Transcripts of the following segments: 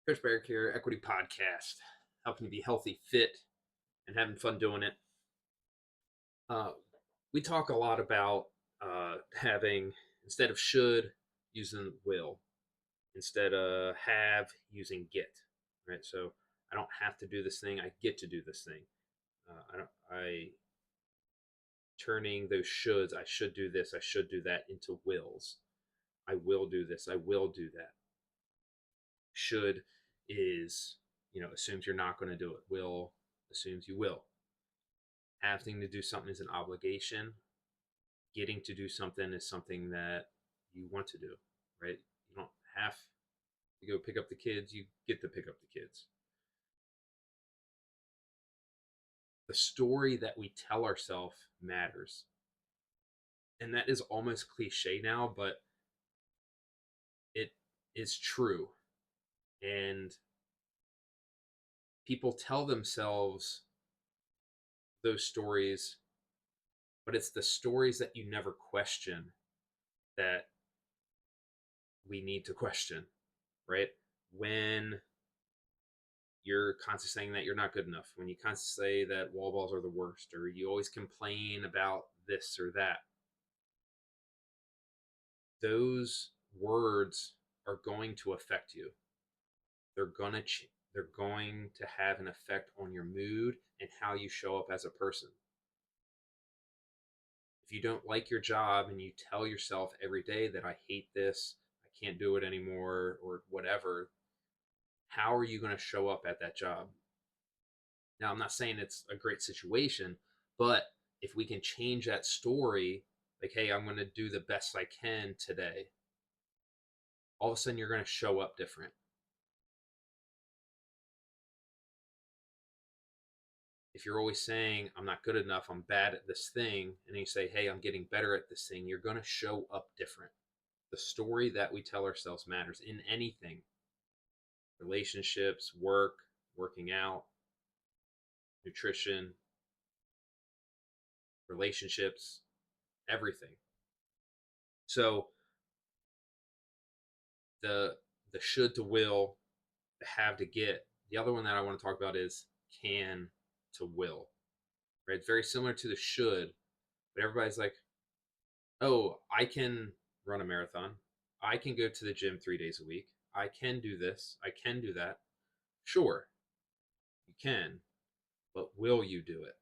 Chris Barrick here, Equity Podcast, helping you be healthy, fit, and having fun doing it. Uh, we talk a lot about having, instead of should, using will, instead of have, using get. Right. So I don't have to do this thing, I get to do this thing. I turning those shoulds, I should do this, I should do that, into wills. I will do this, I will do that. Should is, assumes you're not going to do it. Will assumes you will. Having to do something is an obligation. Getting to do something is something that you want to do, right? You don't have to go pick up the kids, you get to pick up the kids. The story that we tell ourselves matters. And that is almost cliche now, but it is true. And people tell themselves those stories, but it's the stories that you never question that we need to question, right? When you're constantly saying that you're not good enough, when you constantly say that wall balls are the worst, or you always complain about this or that, those words are going to affect you. They're going to have an effect on your mood and how you show up as a person. If you don't like your job and you tell yourself every day that I hate this, I can't do it anymore, or whatever, how are you going to show up at that job? Now, I'm not saying it's a great situation, but if we can change that story, like, hey, I'm going to do the best I can today, all of a sudden you're going to show up different. If you're always saying, I'm not good enough, I'm bad at this thing, and then you say, hey, I'm getting better at this thing, you're going to show up different. The story that we tell ourselves matters in anything: relationships, work, working out, nutrition, relationships, everything. So the the should to will, the have to get. The other one that I want to talk about is can to will. Right? It's very similar to the should, but everybody's like, oh, I can run a marathon. I can go to the gym 3 days a week. I can do this. I can do that. Sure, you can, but will you do it?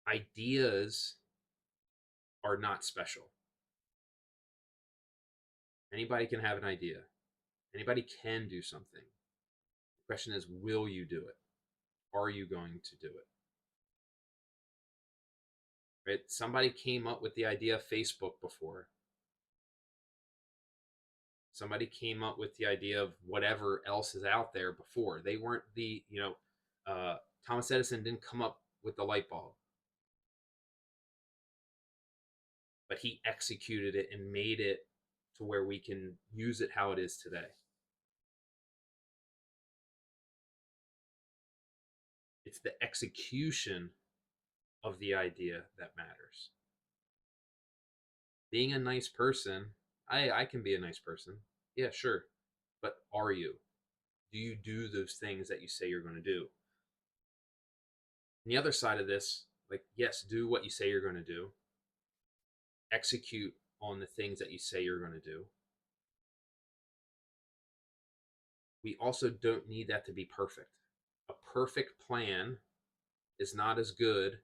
Ideas are not special. Anybody can have an idea. Anybody can do something. The question is, will you do it? Are you going to do it? Right? Somebody came up with the idea of Facebook before. Somebody came up with the idea of whatever else is out there before. They weren't Thomas Edison didn't come up with the light bulb, but he executed it and made it to where we can use it how it is today. It's the execution of the idea that matters. Being a nice person, I can be a nice person. Yeah, sure. But are you? Do you do those things that you say you're going to do? And the other side of this, like, yes, do what you say you're going to do. Execute on the things that you say you're going to do. We also don't need that to be perfect. A perfect plan is not as good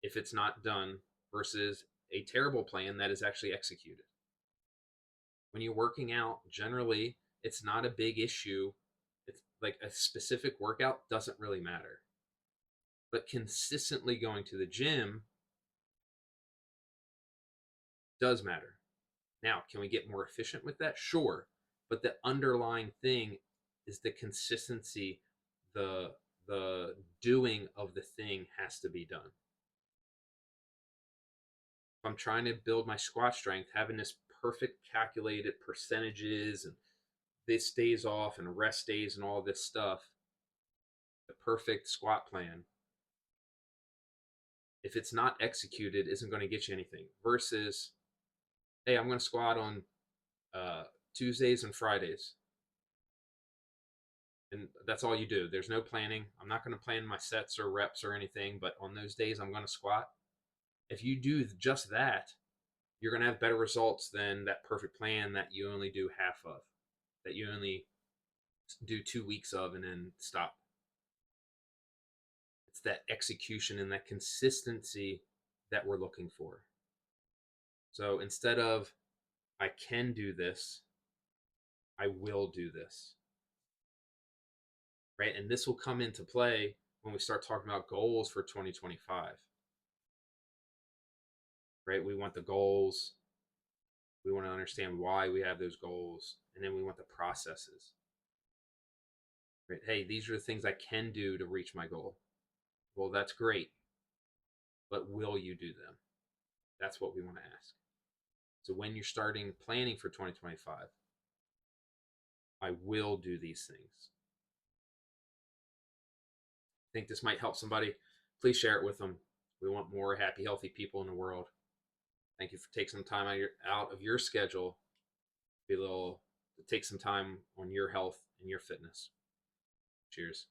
if it's not done versus a terrible plan that is actually executed. When you're working out, generally, it's not a big issue. It's like a specific workout doesn't really matter. But consistently going to the gym does matter. Now, can we get more efficient with that? Sure. But the underlying thing is the consistency, the the doing of the thing has to be done. If I'm trying to build my squat strength, having this perfect calculated percentages and this days off and rest days and all this stuff, the perfect squat plan, if it's not executed, isn't going to get you anything. Versus, hey, I'm going to squat on Tuesdays and Fridays. And that's all you do. There's no planning. I'm not going to plan my sets or reps or anything, but on those days I'm going to squat. If you do just that, you're going to have better results than that perfect plan that you only do half of, that you only do 2 weeks of and then stop. It's that execution and that consistency that we're looking for. So instead of, I can do this, I will do this. Right? And this will come into play when we start talking about goals for 2025. Right? We want the goals. We want to understand why we have those goals. And then we want the processes. Right? Hey, these are the things I can do to reach my goal. Well, that's great. But will you do them? That's what we want to ask. So when you're starting planning for 2025, I will do these things. I think this might help somebody. Please share it with them. We want more happy, healthy people in the world. Thank you for taking some time out of your schedule to take some time on your health and your fitness. Cheers.